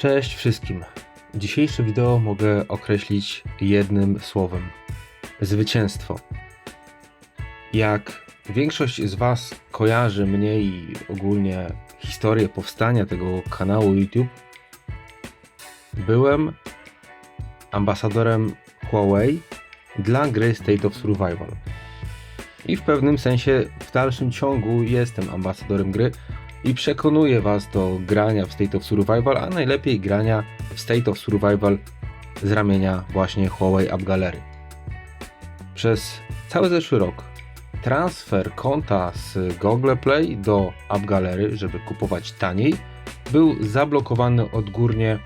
Cześć wszystkim. Dzisiejsze wideo mogę określić jednym słowem. Zwycięstwo. Jak większość z Was kojarzy mnie i ogólnie historię powstania tego kanału YouTube, byłem ambasadorem Huawei dla gry State of Survival. I w pewnym sensie w dalszym ciągu jestem ambasadorem gry i przekonuję Was do grania w State of Survival, a najlepiej grania w State of Survival z ramienia właśnie Huawei App Gallery. Przez cały zeszły rok transfer konta z Google Play do App Gallery, żeby kupować taniej, był zablokowany odgórnie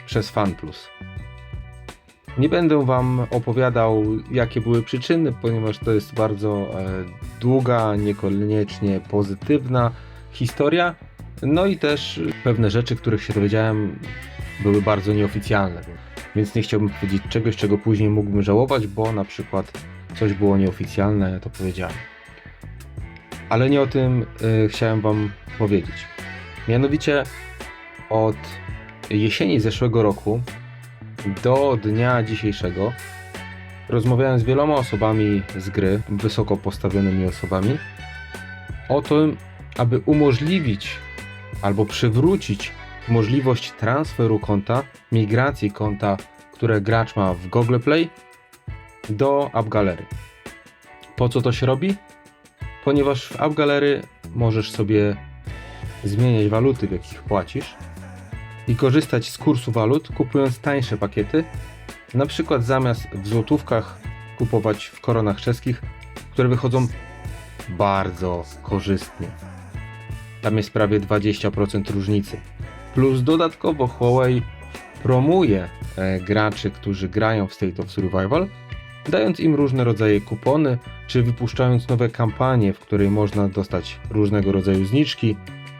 przez FunPlus. Nie będę Wam opowiadał, jakie były przyczyny, ponieważ to jest bardzo długa, niekoniecznie pozytywna historia. No i też pewne rzeczy, których się dowiedziałem, były bardzo nieoficjalne. Więc nie chciałbym powiedzieć czegoś, czego później mógłbym żałować, bo na przykład coś było nieoficjalne, to powiedziałem. Ale nie o tym chciałem Wam powiedzieć. Mianowicie od jesieni zeszłego roku do dnia dzisiejszego rozmawiałem z wieloma osobami z gry, wysoko postawionymi osobami, o tym, aby umożliwić albo przywrócić możliwość transferu konta, migracji konta, które gracz ma w Google Play, do App Gallery. Po co to się robi? Ponieważ w App Gallery możesz sobie zmieniać waluty, w jakich płacisz, i korzystać z kursu walut, kupując tańsze pakiety, na przykład zamiast w złotówkach kupować w koronach czeskich, które wychodzą bardzo korzystnie. Tam jest prawie 20% różnicy. Plus dodatkowo Huawei promuje graczy, którzy grają w State of Survival, dając im różne rodzaje kupony, czy wypuszczając nowe kampanie, w której można dostać różnego rodzaju zniżki,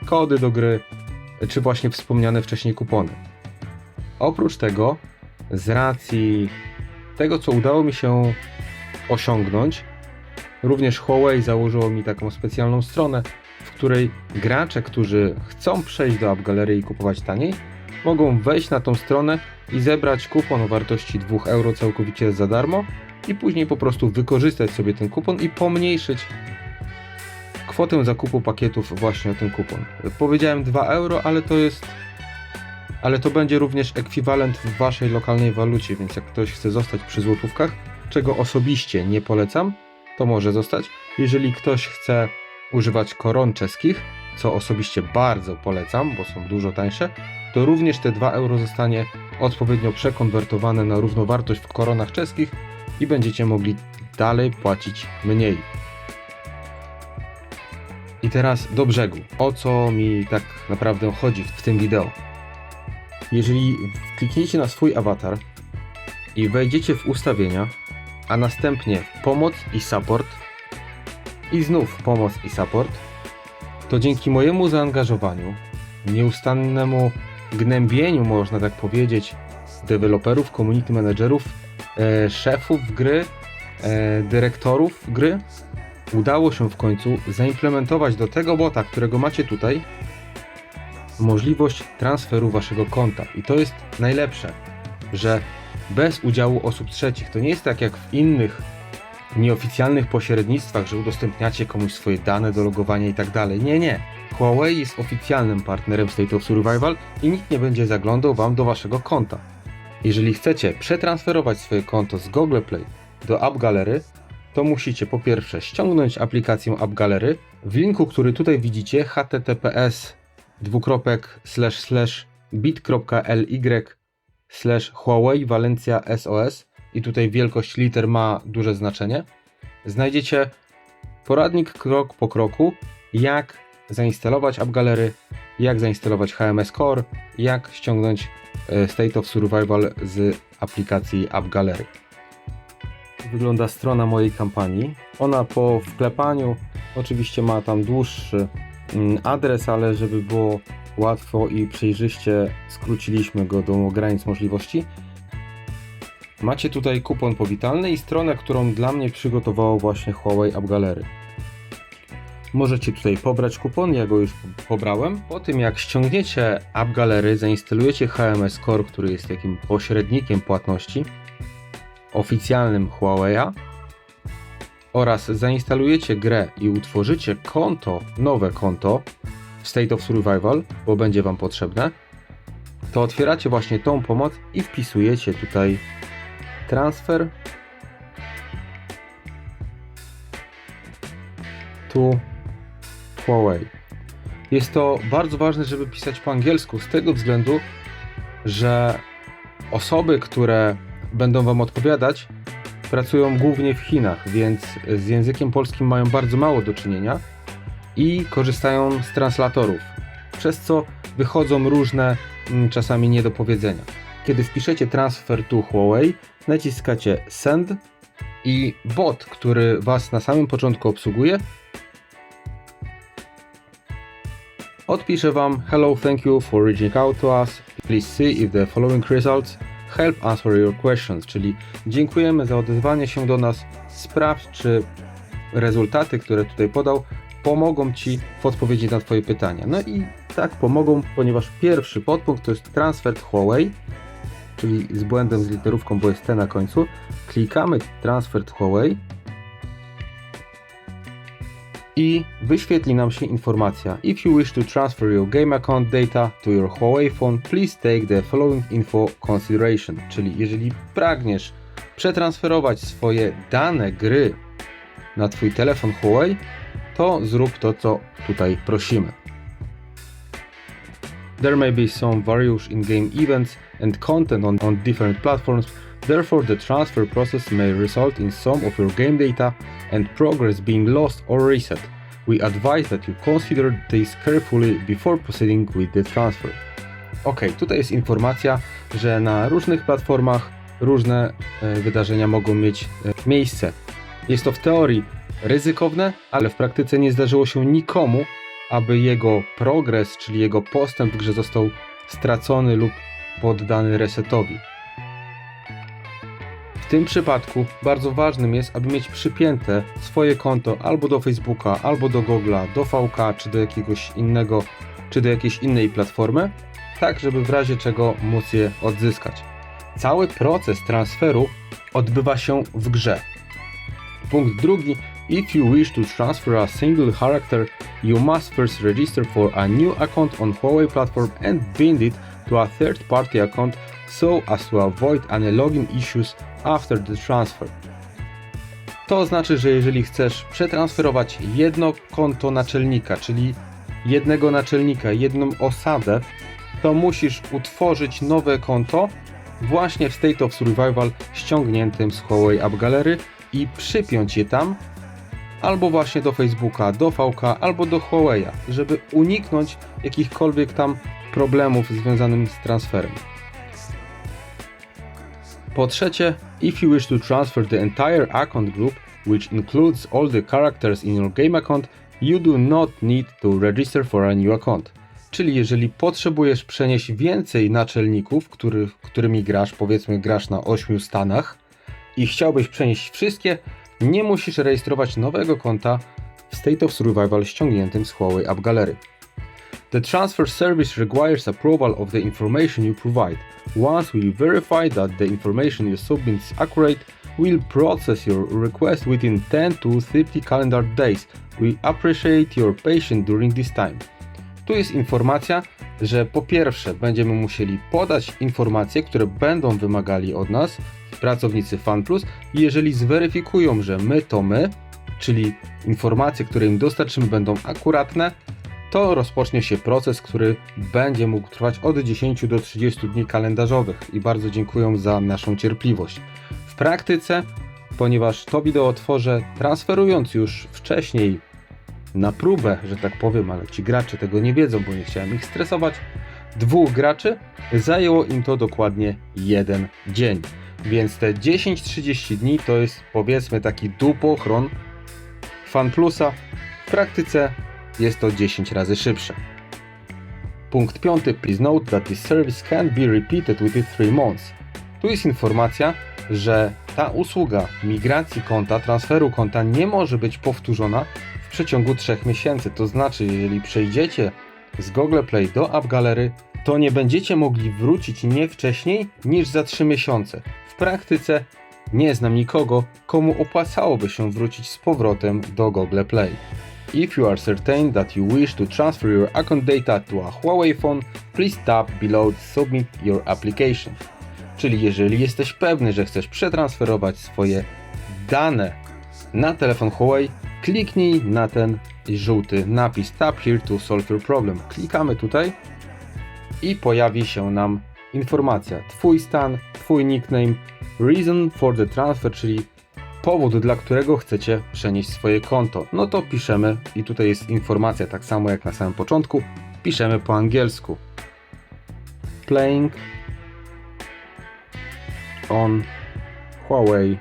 kody do gry, czy właśnie wspomniane wcześniej kupony. Oprócz tego, z racji tego, co udało mi się osiągnąć, również Huawei założyło mi taką specjalną stronę, w której gracze, którzy chcą przejść do App Gallery i kupować taniej, mogą wejść na tą stronę i zebrać kupon o wartości 2 euro całkowicie za darmo i później po prostu wykorzystać sobie ten kupon i pomniejszyć kwotę zakupu pakietów właśnie o ten kupon. Powiedziałem 2 euro, ale to będzie również ekwiwalent w Waszej lokalnej walucie, więc jak ktoś chce zostać przy złotówkach, czego osobiście nie polecam, to może zostać. Jeżeli ktoś chce używać koron czeskich, co osobiście bardzo polecam, bo są dużo tańsze, to również te 2 euro zostanie odpowiednio przekonwertowane na równowartość w koronach czeskich i będziecie mogli dalej płacić mniej. I teraz do brzegu. O co mi tak naprawdę chodzi w tym wideo? Jeżeli klikniecie na swój awatar i wejdziecie w ustawienia, a następnie w pomoc i support i znów pomoc i support, to dzięki mojemu zaangażowaniu, nieustannemu gnębieniu, można tak powiedzieć, deweloperów, community managerów, szefów gry, dyrektorów gry, udało się w końcu zaimplementować do tego bota, którego macie tutaj, możliwość transferu Waszego konta. I to jest najlepsze, że bez udziału osób trzecich, to nie jest tak jak w innych nieoficjalnych pośrednictwach, że udostępniacie komuś swoje dane do logowania i tak dalej. Nie. Huawei jest oficjalnym partnerem State of Survival i nikt nie będzie zaglądał Wam do Waszego konta. Jeżeli chcecie przetransferować swoje konto z Google Play do App Gallery, to musicie po pierwsze ściągnąć aplikację App Gallery w linku, który tutaj widzicie, https://bit.ly/Huawei Valencia SOS i tutaj wielkość liter ma duże znaczenie. Znajdziecie poradnik krok po kroku, jak zainstalować App Gallery, jak zainstalować HMS Core, jak ściągnąć State of Survival z aplikacji App Gallery. Wygląda strona mojej kampanii. Ona po wklepaniu oczywiście ma tam dłuższy adres, ale żeby było łatwo i przejrzyście, skróciliśmy go do granic możliwości. Macie tutaj kupon powitalny i stronę, którą dla mnie przygotowało właśnie Huawei App Gallery. możecie tutaj pobrać kupon, ja go już pobrałem. Po tym jak ściągniecie App Gallery, zainstalujecie HMS Core, który jest takim pośrednikiem płatności oficjalnym Huawei'a, oraz zainstalujecie grę i utworzycie konto, nowe konto w State of Survival, bo będzie Wam potrzebne, to otwieracie właśnie tą pomoc i wpisujecie tutaj transfer to Huawei. Jest to bardzo ważne, żeby pisać po angielsku, z tego względu, że osoby, które będą Wam odpowiadać, pracują głównie w Chinach, więc z językiem polskim mają bardzo mało do czynienia i korzystają z translatorów, przez co wychodzą różne czasami niedopowiedzenia. Kiedy wpiszecie transfer to Huawei, naciskacie send i bot, który Was na samym początku obsługuje, odpisze Wam: hello, thank you for reaching out to us. Please see if the following results help answer your questions, czyli dziękujemy za odezwanie się do nas. Sprawdź, czy rezultaty, które tutaj podał, pomogą Ci w odpowiedzi na Twoje pytania. No i tak pomogą, ponieważ pierwszy podpunkt to jest transfer Huawei, czyli z błędem z literówką, bo jest T na końcu. Klikamy transfer Huawei i wyświetli nam się informacja: if you wish to transfer your game account data to your Huawei phone, please take the following info consideration. Czyli jeżeli pragniesz przetransferować swoje dane gry na Twój telefon Huawei, to zrób to, co tutaj prosimy. There may be some various in-game events and content on different platforms. Therefore, the transfer process may result in some of your game data and progress being lost or reset. We advise that you consider this carefully before proceeding with the transfer. Ok, tutaj jest informacja, że na różnych platformach różne wydarzenia mogą mieć miejsce. Jest to w teorii ryzykowne, ale w praktyce nie zdarzyło się nikomu, aby jego progres, czyli jego postęp w grze został stracony lub poddany resetowi. W tym przypadku bardzo ważnym jest, aby mieć przypięte swoje konto albo do Facebooka, albo do Google'a, do VK, czy do jakiegoś innego, czy do jakiejś innej platformy, tak żeby w razie czego móc je odzyskać. Cały proces transferu odbywa się w grze. Punkt drugi. If you wish to transfer a single character, you must first register for a new account on Huawei platform and bind it to a third-party account so as to avoid any login issues after the transfer. To znaczy, że jeżeli chcesz przetransferować jedno konto naczelnika, czyli jednego naczelnika, jedną osadę, to musisz utworzyć nowe konto właśnie w State of Survival ściągniętym z Huawei App Gallery i przypiąć je tam albo właśnie do Facebooka, do VK, albo do Huawei'a, żeby uniknąć jakichkolwiek tam problemów związanych z transferem. Po trzecie, if you wish to transfer the entire account group, which includes all the characters in your game account, you do not need to register for a new account. Czyli jeżeli potrzebujesz przenieść więcej naczelników, którymi grasz, powiedzmy grasz na 8 stanach i chciałbyś przenieść wszystkie, nie musisz rejestrować nowego konta w State of Survival ściągniętym z Huawei App Gallery. The transfer service requires approval of the information you provide. Once we verify that the information you submit is accurate, we'll process your request within 10 to 30 calendar days. We appreciate your patience during this time. Tu jest informacja, że po pierwsze będziemy musieli podać informacje, które będą wymagali od nas pracownicy FunPlus, i jeżeli zweryfikują, że my to my, czyli informacje, które im dostarczymy, będą akuratne, to rozpocznie się proces, który będzie mógł trwać od 10 do 30 dni kalendarzowych i bardzo dziękuję za naszą cierpliwość. W praktyce, ponieważ to wideo tworzę transferując już wcześniej na próbę, że tak powiem, ale ci gracze tego nie wiedzą, bo nie chciałem ich stresować, 2 graczy, zajęło im to dokładnie 1 dzień. Więc te 10-30 dni to jest, powiedzmy, taki dupochron FunPlusa. W praktyce jest to 10 razy szybsze. Punkt 5. Please note that this service can be repeated within 3 months. Tu jest informacja, że ta usługa migracji konta, transferu konta nie może być powtórzona w przeciągu 3 miesięcy. To znaczy, jeżeli przejdziecie z Google Play do App Gallery, to nie będziecie mogli wrócić nie wcześniej niż za 3 miesiące. W praktyce nie znam nikogo, komu opłacałoby się wrócić z powrotem do Google Play. If you are certain that you wish to transfer your account data to a Huawei phone, please tap below to submit your application. Czyli jeżeli jesteś pewny, że chcesz przetransferować swoje dane na telefon Huawei, kliknij na ten żółty napis Tap here to solve your problem. Klikamy tutaj i pojawi się nam informacja. Twój stan, Twój nickname, reason for the transfer, czyli powód, dla którego chcecie przenieść swoje konto. No to piszemy i tutaj jest informacja, tak samo jak na samym początku, piszemy po angielsku. Playing on Huawei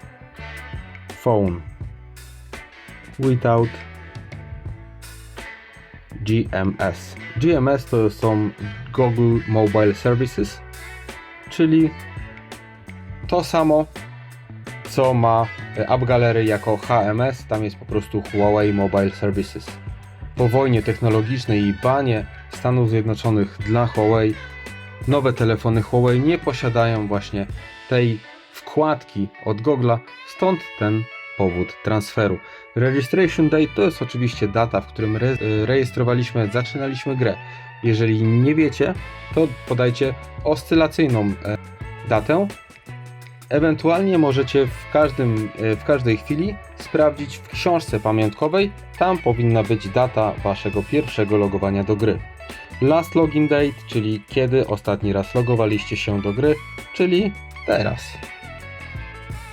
phone without GMS. GMS to są Google Mobile Services, czyli to samo, co ma App Gallery jako HMS, tam jest po prostu Huawei Mobile Services. Po wojnie technologicznej i banie Stanów Zjednoczonych dla Huawei, nowe telefony Huawei nie posiadają właśnie tej wkładki od Google'a, stąd ten powód transferu. Registration date to jest oczywiście data, w którym zaczynaliśmy grę. Jeżeli nie wiecie, to podajcie oscylacyjną datę. Ewentualnie możecie w każdej chwili sprawdzić w książce pamiątkowej, tam powinna być data waszego pierwszego logowania do gry. Last login date, czyli kiedy ostatni raz logowaliście się do gry, czyli teraz.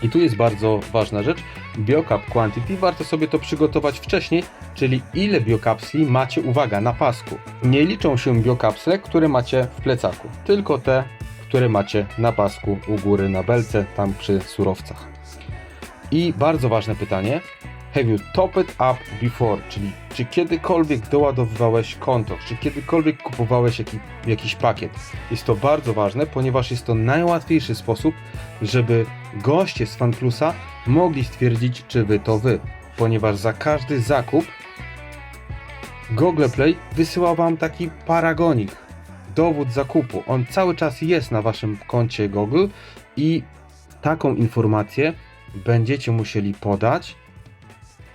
I tu jest bardzo ważna rzecz, biocap quantity, warto sobie to przygotować wcześniej, czyli ile biokapsli macie, uwaga, na pasku. Nie liczą się biokapsle, które macie w plecaku, tylko te, które macie na pasku u góry na belce, tam przy surowcach. I bardzo ważne pytanie, have you topped up before, czyli czy kiedykolwiek doładowywałeś konto, czy kiedykolwiek kupowałeś jakiś pakiet. Jest to bardzo ważne, ponieważ jest to najłatwiejszy sposób, żeby goście z FanPlusa mogli stwierdzić, czy wy to wy, ponieważ za każdy zakup Google Play wysyła wam taki paragonik, dowód zakupu. On cały czas jest na waszym koncie Google i taką informację będziecie musieli podać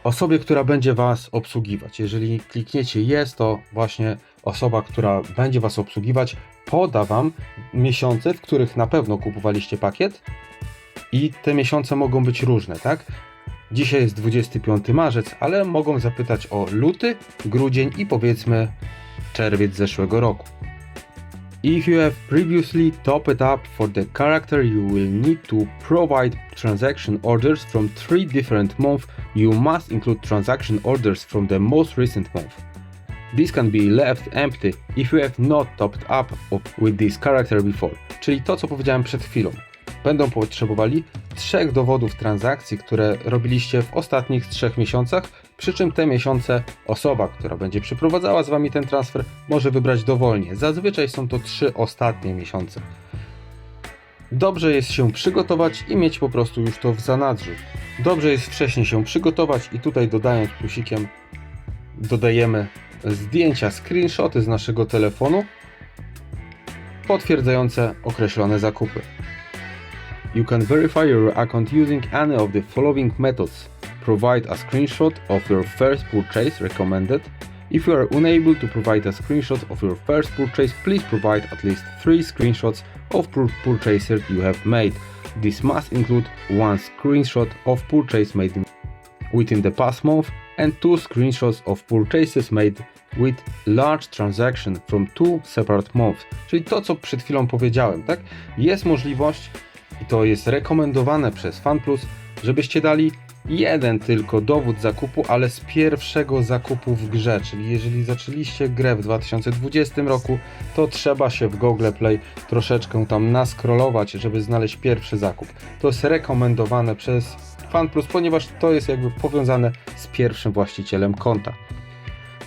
osobie, która będzie was obsługiwać. Jeżeli klikniecie jest, to właśnie osoba, która będzie was obsługiwać, poda wam miesiące, w których na pewno kupowaliście pakiet i te miesiące mogą być różne, tak? Dzisiaj jest 25 marzec, ale mogą zapytać o luty, grudzień i powiedzmy czerwiec zeszłego roku. If you have previously topped up for the character, you will need to provide transaction orders from 3 different months. You must include transaction orders from the most recent month. This can be left empty if you have not topped up with this character before. Czyli to, co powiedziałem przed chwilą. Będą potrzebowali 3 dowodów transakcji, które robiliście w ostatnich 3 miesiącach, przy czym te miesiące osoba, która będzie przeprowadzała z wami ten transfer, może wybrać dowolnie. Zazwyczaj są to 3 ostatnie miesiące. Dobrze jest się przygotować i mieć po prostu już to w zanadrzu. Dobrze jest wcześniej się przygotować i tutaj dodając plusikiem dodajemy zdjęcia, screenshoty z naszego telefonu potwierdzające określone zakupy. You can verify your account using any of the following methods. Provide a screenshot of your first purchase recommended. If you are unable to provide a screenshot of your first purchase, please provide at least 3 screenshots of purchases you have made. This must include 1 screenshot of purchase made within the past month and 2 screenshots of purchases made with large transaction from 2 separate months. Czyli to, co przed chwilą powiedziałem, tak? Jest możliwość i to jest rekomendowane przez FanPlus, żebyście dali jeden tylko dowód zakupu, ale z pierwszego zakupu w grze, czyli jeżeli zaczęliście grę w 2020 roku, to trzeba się w Google Play troszeczkę tam nascrollować, żeby znaleźć pierwszy zakup. To jest rekomendowane przez FanPlus, ponieważ to jest jakby powiązane z pierwszym właścicielem konta.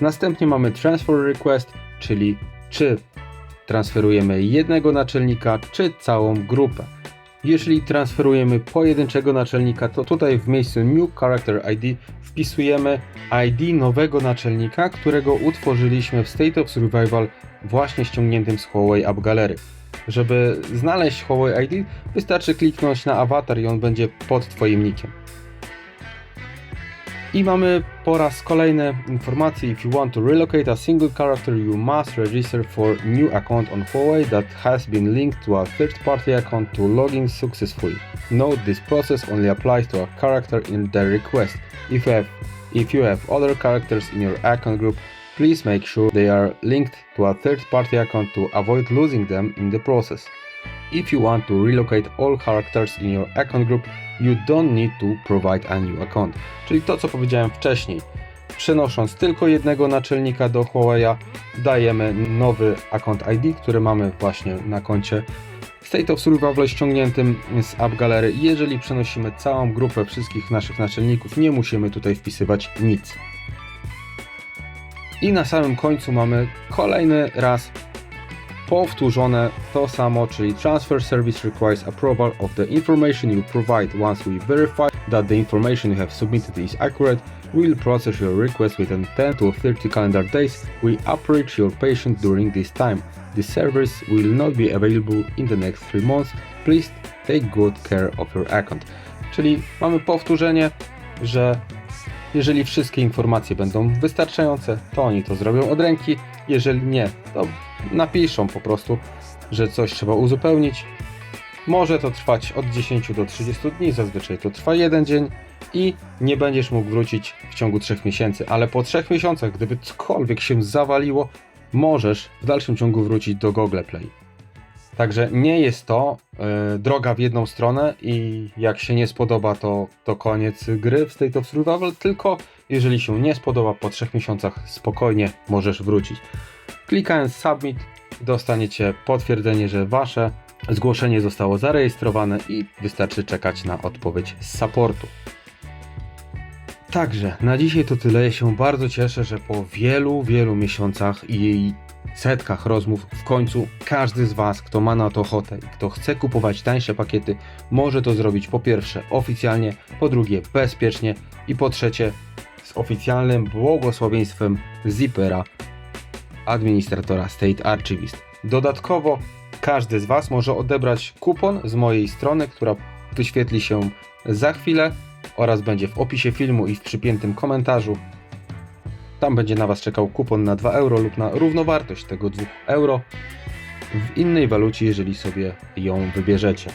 Następnie mamy Transfer Request, czyli czy transferujemy jednego naczelnika, czy całą grupę. Jeśli transferujemy pojedynczego naczelnika, to tutaj w miejscu New Character ID wpisujemy ID nowego naczelnika, którego utworzyliśmy w State of Survival właśnie ściągniętym z Huawei App Gallery. Żeby znaleźć Huawei ID, wystarczy kliknąć na awatar i on będzie pod Twoim nickiem. I mamy po raz kolejny informację: if you want to relocate a single character, you must register for new account on Huawei that has been linked to a third-party account to login successfully. Note this process only applies to a character in the request. If you have other characters in your account group, please make sure they are linked to a third-party account to avoid losing them in the process. If you want to relocate all characters in your account group, you don't need to provide a new account. Czyli to, co powiedziałem wcześniej. Przenosząc tylko jednego naczelnika do Huawei'a, dajemy nowy account ID, który mamy właśnie na koncie State of Survival ściągniętym z App Gallery. Jeżeli przenosimy całą grupę wszystkich naszych naczelników, nie musimy tutaj wpisywać nic. I na samym końcu mamy kolejny raz powtórzone to samo, czyli Transfer Service requires approval of the information you provide. Once we verify that the information you have submitted is accurate, we'll process your request within 10 to 30 calendar days. We approach your patient during this time. The service will not be available in the next 3 months. Please take good care of your account. Czyli mamy powtórzenie, że jeżeli wszystkie informacje będą wystarczające, to oni to zrobią od ręki. Jeżeli nie, to napiszą po prostu, że coś trzeba uzupełnić. Może to trwać od 10 do 30 dni, zazwyczaj to trwa 1 dzień i nie będziesz mógł wrócić w ciągu 3 miesięcy, ale po 3 miesiącach, gdyby cokolwiek się zawaliło, możesz w dalszym ciągu wrócić do Google Play. Także nie jest to droga w jedną stronę i jak się nie spodoba, to koniec gry w State of Survival, tylko jeżeli się nie spodoba, po 3 miesiącach spokojnie możesz wrócić. Klikając Submit dostaniecie potwierdzenie, że Wasze zgłoszenie zostało zarejestrowane i wystarczy czekać na odpowiedź z supportu. Także na dzisiaj to tyle. Ja się bardzo cieszę, że po wielu miesiącach i setkach rozmów w końcu każdy z Was, kto ma na to ochotę i kto chce kupować tańsze pakiety, może to zrobić po pierwsze oficjalnie, po drugie bezpiecznie i po trzecie z oficjalnym błogosławieństwem Zippera, administratora State Archivist. Dodatkowo każdy z Was może odebrać kupon z mojej strony, która wyświetli się za chwilę oraz będzie w opisie filmu i w przypiętym komentarzu. Tam będzie na Was czekał kupon na 2 euro lub na równowartość tego 2 euro w innej walucie, jeżeli sobie ją wybierzecie.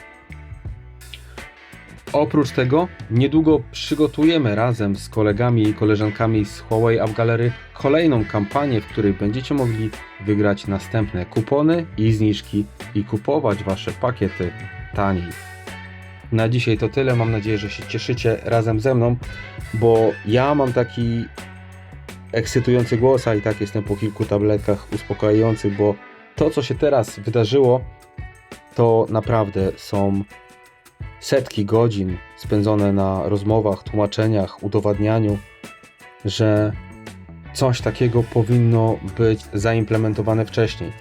Oprócz tego niedługo przygotujemy razem z kolegami i koleżankami z Huawei App Gallery kolejną kampanię, w której będziecie mogli wygrać następne kupony i zniżki i kupować Wasze pakiety taniej. Na dzisiaj to tyle. Mam nadzieję, że się cieszycie razem ze mną, bo ja mam taki ekscytujący głos, a i tak jestem po kilku tabletkach uspokajających, bo to, co się teraz wydarzyło, to naprawdę są setki godzin spędzone na rozmowach, tłumaczeniach, udowadnianiu, że coś takiego powinno być zaimplementowane wcześniej.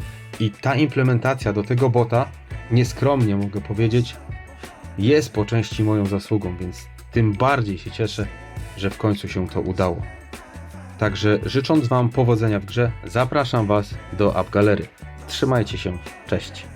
I ta implementacja do tego bota, nieskromnie mogę powiedzieć, jest po części moją zasługą, więc tym bardziej się cieszę, że w końcu się to udało. Także życząc Wam powodzenia w grze, zapraszam Was do App Gallery. Trzymajcie się, cześć!